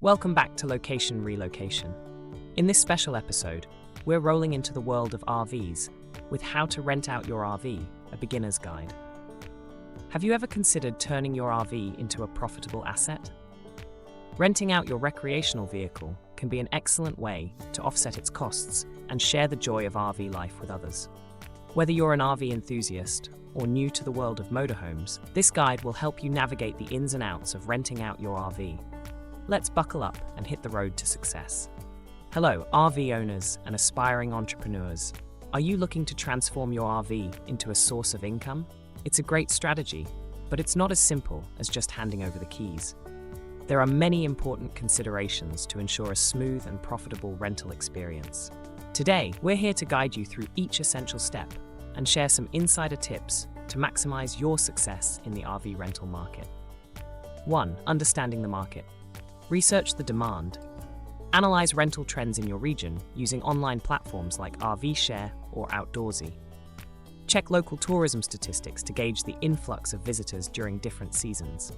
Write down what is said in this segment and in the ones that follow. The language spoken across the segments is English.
Welcome back to Location Relocation. In this special episode, we're rolling into the world of RVs with How to Rent Out Your RV, a beginner's guide. Have you ever considered turning your RV into a profitable asset? Renting out your recreational vehicle can be an excellent way to offset its costs and share the joy of RV life with others. Whether you're an RV enthusiast or new to the world of motorhomes, this guide will help you navigate the ins and outs of renting out your RV. Let's buckle up and hit the road to success. Hello, RV owners and aspiring entrepreneurs. Are you looking to transform your RV into a source of income? It's a great strategy, but it's not as simple as just handing over the keys. There are many important considerations to ensure a smooth and profitable rental experience. Today, we're here to guide you through each essential step and share some insider tips to maximize your success in the RV rental market. 1. Understanding the market. Research the demand. Analyze rental trends in your region using online platforms like RV Share or Outdoorsy. Check local tourism statistics to gauge the influx of visitors during different seasons.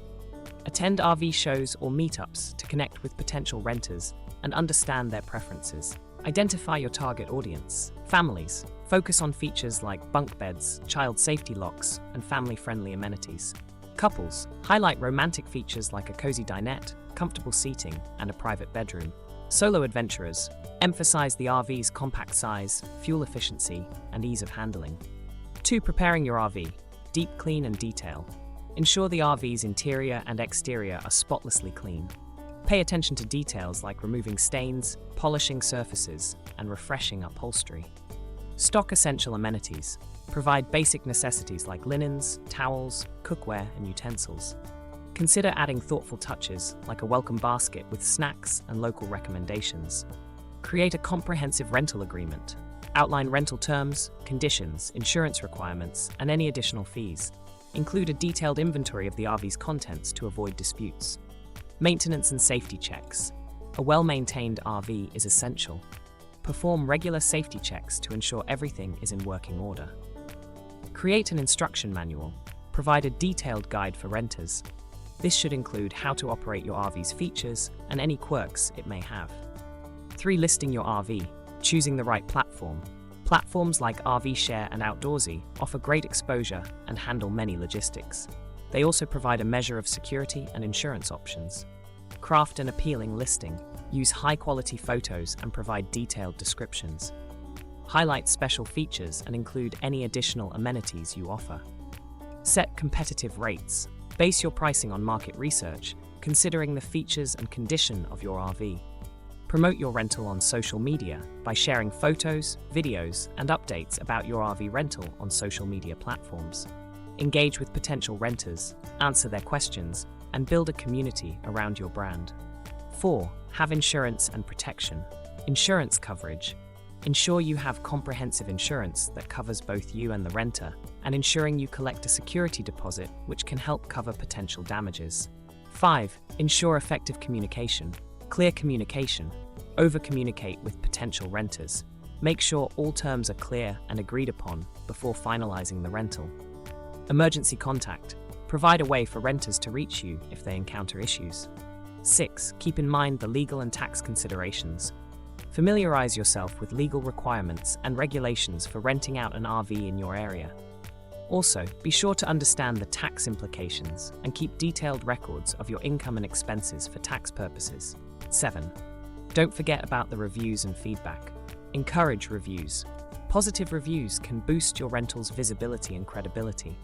Attend RV shows or meetups to connect with potential renters and understand their preferences. Identify your target audience. Families. Focus on features like bunk beds, child safety locks, and family-friendly amenities. Couples. Highlight romantic features like a cozy dinette, comfortable seating, and a private bedroom. Solo adventurers. Emphasize the RV's compact size, fuel efficiency, and ease of handling. 2. Preparing your RV. Deep clean and detail. Ensure the RV's interior and exterior are spotlessly clean. Pay attention to details like removing stains, polishing surfaces, and refreshing upholstery. Stock essential amenities. Provide basic necessities like linens, towels, cookware, and utensils. Consider adding thoughtful touches like a welcome basket with snacks and local recommendations. Create a comprehensive rental agreement. Outline rental terms, conditions, insurance requirements, and any additional fees. Include a detailed inventory of the RV's contents to avoid disputes. Maintenance and safety checks. A well-maintained RV is essential. Perform regular safety checks to ensure everything is in working order. Create an instruction manual. Provide a detailed guide for renters. This should include how to operate your RV's features and any quirks it may have. 3. Listing your RV. Choosing the right platform. Platforms like RV Share and Outdoorsy offer great exposure and handle many logistics. They also provide a measure of security and insurance options. Craft an appealing listing. Use high-quality photos and provide detailed descriptions. Highlight special features and include any additional amenities you offer. Set competitive rates. Base your pricing on market research, considering the features and condition of your RV. Promote your rental on social media by sharing photos, videos, and updates about your RV rental on social media platforms. Engage with potential renters, answer their questions, and build a community around your brand. 4. Have insurance and protection. Insurance coverage. Ensure you have comprehensive insurance that covers both you and the renter, and ensuring you collect a security deposit which can help cover potential damages. 5. Ensure effective communication. Clear communication. Over-communicate with potential renters. Make sure all terms are clear and agreed upon before finalizing the rental. Emergency contact. Provide a way for renters to reach you if they encounter issues. 6. Keep in mind the legal and tax considerations. Familiarize yourself with legal requirements and regulations for renting out an RV in your area. Also, be sure to understand the tax implications and keep detailed records of your income and expenses for tax purposes. 7. Don't forget about the reviews and feedback. Encourage reviews. Positive reviews can boost your rental's visibility and credibility.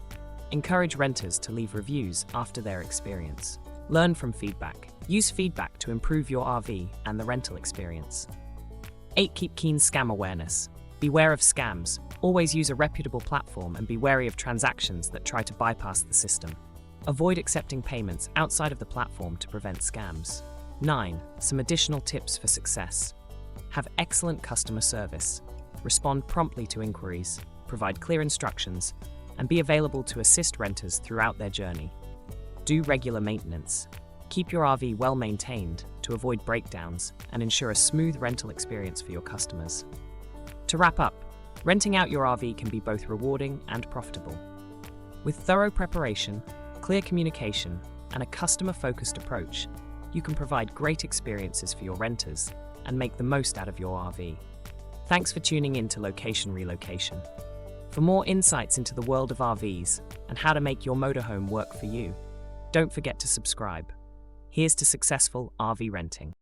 Encourage renters to leave reviews after their experience. Learn from feedback. Use feedback to improve your RV and the rental experience. 8. Keep keen scam awareness. Beware of scams. Always use a reputable platform and be wary of transactions that try to bypass the system. Avoid accepting payments outside of the platform to prevent scams. 9. Some additional tips for success. Have excellent customer service. Respond promptly to inquiries, provide clear instructions, and be available to assist renters throughout their journey. Do regular maintenance. Keep your RV well maintained to avoid breakdowns and ensure a smooth rental experience for your customers. To wrap up, renting out your RV can be both rewarding and profitable. With thorough preparation, clear communication, and a customer-focused approach, you can provide great experiences for your renters and make the most out of your RV. Thanks for tuning in to Location Relocation. For more insights into the world of RVs and how to make your motorhome work for you, don't forget to subscribe. Here's to successful RV renting.